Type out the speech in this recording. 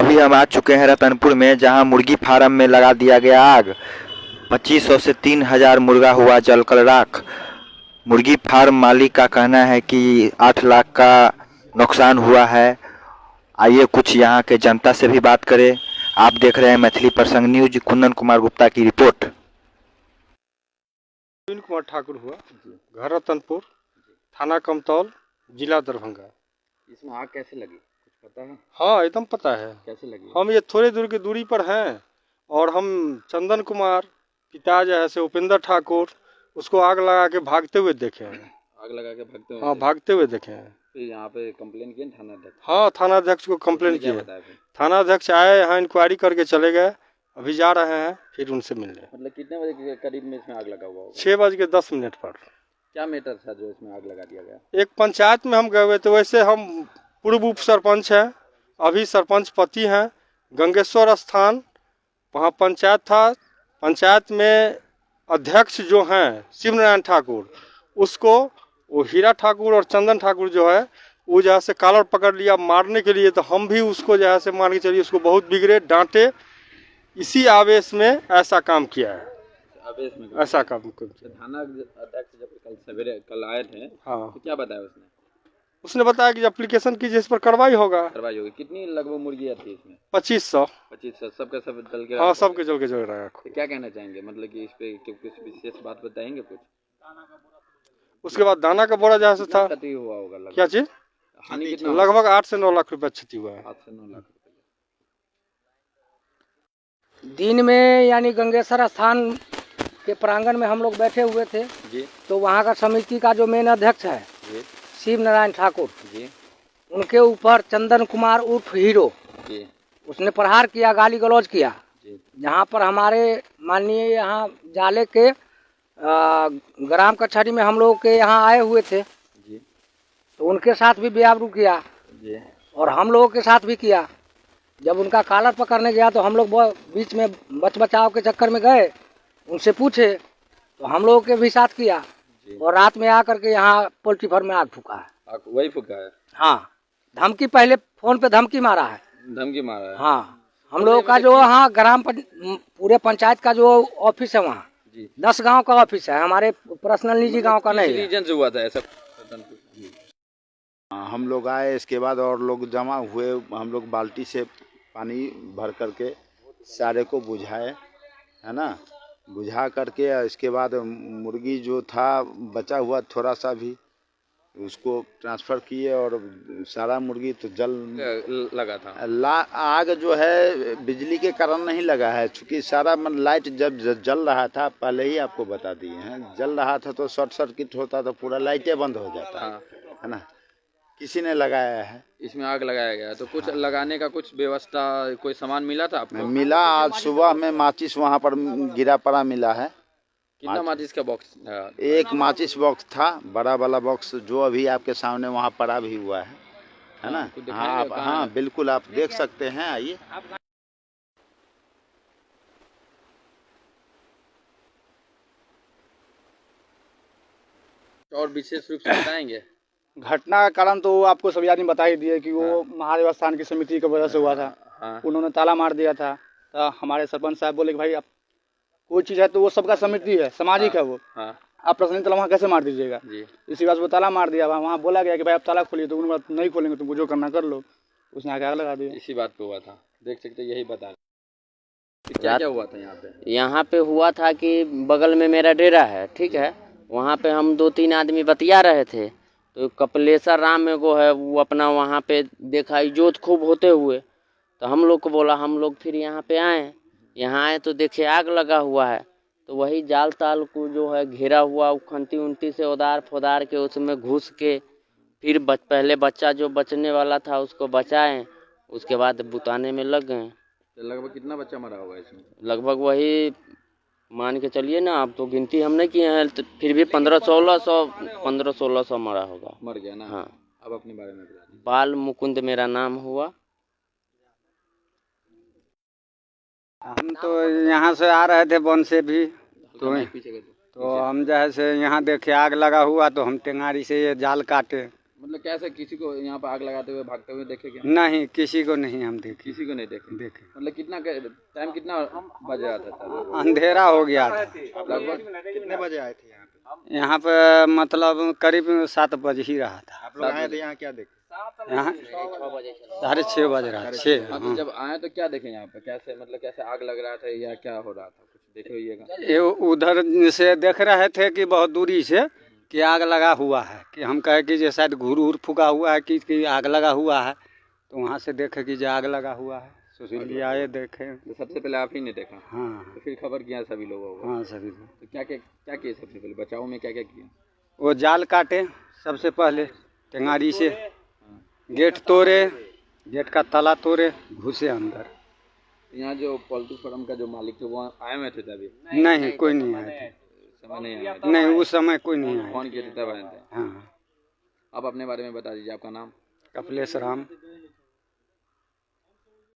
अभी हम आ चुके हैं रतनपुर में, जहां मुर्गी फार्म में लगा दिया गया आग। 2500 से 3000 मुर्गा हुआ जलकर राख। मुर्गी फार्म मालिक का कहना है कि 8 लाख का नुकसान हुआ है। आइए कुछ यहाँ के जनता से भी बात करें। आप देख रहे हैं मैथिली प्रसंग न्यूज। कुंदन कुमार गुप्ता की रिपोर्ट। प्रवीण कुमार ठाकुर हुआ, घर रतनपुर, थाना कमतौल, जिला दरभंगा। इसमें आग कैसे लगी, कुछ पता है? हाँ, एकदम पता है। कैसे लगी? हम ये थोड़ी दूर की दूरी पर हैं और हम चंदन कुमार, पिता जो है से उपेंद्र ठाकुर, उसको आग लगा के भागते हुए देखे हैं। आग लगा के भागते हुए? हाँ, भागते हुए देखे हैं। फिर यहाँ पे कंप्लेन किए थाना अध्यक्ष? हाँ, थाना अध्यक्ष को कंप्लेन क्या किए। बताया फिर? थाना अध्यक्ष आए यहाँ, इंक्वायरी करके चले गए। अभी जा रहे हैं फिर उनसे मिलने। मतलब कितने बजे के करीब में इसमें आग लगा हुआ होगा? 6:10 पर। क्या मैटर था जो इसमें आग लगा दिया गया? एक पंचायत में हम गए हुए थे। वैसे हम पूर्व उप सरपंच हैं, अभी सरपंच पति हैं। गंगेश्वर स्थान वहाँ पंचायत था। पंचायत में अध्यक्ष जो हैं शिव नारायण ठाकुर, उसको वो हीरा ठाकुर और चंदन ठाकुर जो है वो जहाँ से कॉलर पकड़ लिया मारने के लिए। तो हम भी उसको जहाँ से मान के चलिए उसको बहुत बिगड़े, डांटे। इसी आवेश में ऐसा काम किया है। आवेश में ऐसा काम किया। थाना अध्यक्ष जब कल सवेरे आए थे, हाँ, तो क्या बताया उसने? उसने बताया कि एप्लीकेशन कीजिए, इस पर कार्रवाई होगा। कार्रवाई होगी। कितनी लगभग मुर्गियाँ थी इसमें? 2500। 2500 सबका सब जल के? हाँ, सबके जल के जल रहा है। तो क्या कहना चाहेंगे, मतलब कि इस पे कुछ विशेष बात बताएंगे कुछ? उसके बाद दाना का बोरा जहाँ से था। क्षति हुआ होगा लगभग? क्या चीज? हानि कितना? लगभग 8 से 9 लाख रुपए क्षति हुआ है। 8 से 9 लाख रुपए। दिन में यानी गंगेश्वर स्थान के प्रांगण में हम लोग बैठे हुए थे जी। तो वहाँ का समिति का जो मेन अध्यक्ष है जी। शिव नारायण ठाकुर जी। उनके ऊपर चंदन कुमार उर्फ हीरो जी। उसने प्रहार किया, गाली गलौज किया। जी। जहाँ पर हमारे माननीय यहाँ जाले के ग्राम कचहरी में हम लोग के यहाँ आए हुए थे जी। तो उनके साथ भी बेआबरू किया जी। और हम लोगों के साथ भी किया। जब उनका कॉलर पकड़ने गया तो हम लोग बीच में बचाव के चक्कर में गए, उनसे पूछे तो हम लोगों के भी साथ किया। और रात में आकर के यहाँ पोल्ट्री फार्म में आग फूका है। आग वही फूका है? हाँ, धमकी, पहले फोन पे धमकी मारा है। धमकी मारा है? हाँ, हम लोगों का जो हाँ पूरे पंचायत का जो ऑफिस है वहाँ 10 गांव का ऑफिस है, हमारे पर्सनल निजी गांव का नहीं है। रीजन से हुआ था ऐसा? हम लोग आए, इसके बाद और लोग जमा हुए। हम लोग बाल्टी से पानी भर करके सारे को बुझाए, है ना। बुझा करके इसके बाद मुर्गी जो था बचा हुआ थोड़ा सा भी उसको ट्रांसफ़र किए और सारा मुर्गी तो जल लगा था। आग जो है बिजली के कारण नहीं लगा है, चूँकि सारा लाइट जब जल रहा था, पहले ही आपको बता दिए हैं, जल रहा था तो शॉर्ट सर्किट होता तो पूरा लाइटें बंद हो जाता है ना। किसी ने लगाया है, इसमें आग लगाया गया। तो कुछ लगाने का कुछ व्यवस्था, कोई सामान मिला था आपको? मिला। आज सुबह में माचिस वहाँ पर गिरा पड़ा मिला है। कितना माचिस का बॉक्स था? एक माचिस बॉक्स था, बड़ा वाला बॉक्स, जो अभी आपके सामने वहाँ पड़ा भी हुआ है ना। हाँ, आप हाँ बिल्कुल आप देख सकते हैं, आइए। और विशेष रूप से बताएंगे? घटना का कारण तो आपको सब आदमी बता ही दिए कि वो महादेव स्थान की समिति की वजह से हुआ था। हाँ। उन्होंने ताला मार दिया था। तो हमारे सरपंच साहब बोले कि भाई आप कोई चीज़ है तो वो सबका समिति है, सामाजिक है वो, आप पर्सनली ताला वहाँ कैसे मार दीजिएगा। इसी बात से वो ताला मार दिया। वहाँ बोला गया कि भाई आप ताला खोलिए, तो उन्होंने नहीं खोलेंगे, तुमको जो करना कर लो। उसने आगे आग लगा दिया। इसी बात पे हुआ था, देख सकते यही बता। क्या क्या हुआ था यहाँ पे? यहाँ पे हुआ था कि बगल में मेरा डेरा है, ठीक है, वहाँ पे हम 2-3 आदमी बतिया रहे थे। तो कपिलेश्वर राम में को है, वो अपना वहाँ पे देखा इजोत खूब होते हुए, तो हम लोग को बोला, हम लोग फिर यहाँ पे आए। यहाँ आए तो देखे आग लगा हुआ है। तो वही जाल ताल को जो है घेरा हुआ, खंती उंटी से उदार फुदार के उसमें घुस के फिर पहले बच्चा जो बचने वाला था उसको बचाएं, उसके बाद बुताने में लग गए। तो लगभग कितना बच्चा मरा होगा इसमें? लगभग वही मान के चलिए ना, अब तो गिनती हम नहीं किए हैं, तो फिर भी 1500-1600 मरा होगा। मर गया ना? हाँ। अब अपने बारे में बता। बाल मुकुंद मेरा नाम हुआ। हम तो यहाँ से आ रहे थे वन से भी, तो हम जो है से यहाँ देखे आग लगा हुआ, तो हम टेंगारी से ये जाल काटे। मतलब कैसे किसी को यहाँ पर आग लगाते हुए भागते हुए देखे क्या? नहीं, किसी को नहीं हम देखे। किसी को नहीं देखे। मतलब कितना टाइम कितना बज रहा था तब? अंधेरा हो गया था। लगभग कितने बजे आए थे यहाँ पे? यहाँ पे मतलब करीब 7 बज ही रहा था। आप लोग आए थे यहाँ क्या देखे? यहाँ 6:30 बज रहा है। 6। हाँ, तो जब आए तो क्या देखे यहाँ पे? कैसे मतलब कैसे आग लग रहा था या क्या हो रहा था? कुछ देखे होइएगा। ये उधर से देख रहे थे कि बहुत दूरी से कि आग लगा हुआ है, कि हम कहे कि जो शायद घूर फूका हुआ है कि आग लगा हुआ है, तो वहाँ से देखे कि जो आग लगा हुआ है, सोचलिए आए देखे। तो सबसे पहले आप ही ने देखा? हाँ तो फिर खबर किया सभी लोगों को? हाँ सभी को। तो क्या किए सबसे पहले बचाव में, क्या क्या किया? वो जाल काटे सबसे पहले टेंगारी से, गेट तोड़े, गेट का ताला तोड़े, घुसे अंदर। यहाँ जो पोल्ट्री फार्म का जो मालिक थे वो आए हुए थे तभी? नहीं, कोई नहीं आए थे। समय नहीं आया? नहीं, उस समय कोई नहीं आया। फोन किए थे तब आए थे? हाँ। आप अपने बारे में बता दीजिए, आपका नाम? कपिलेश राम।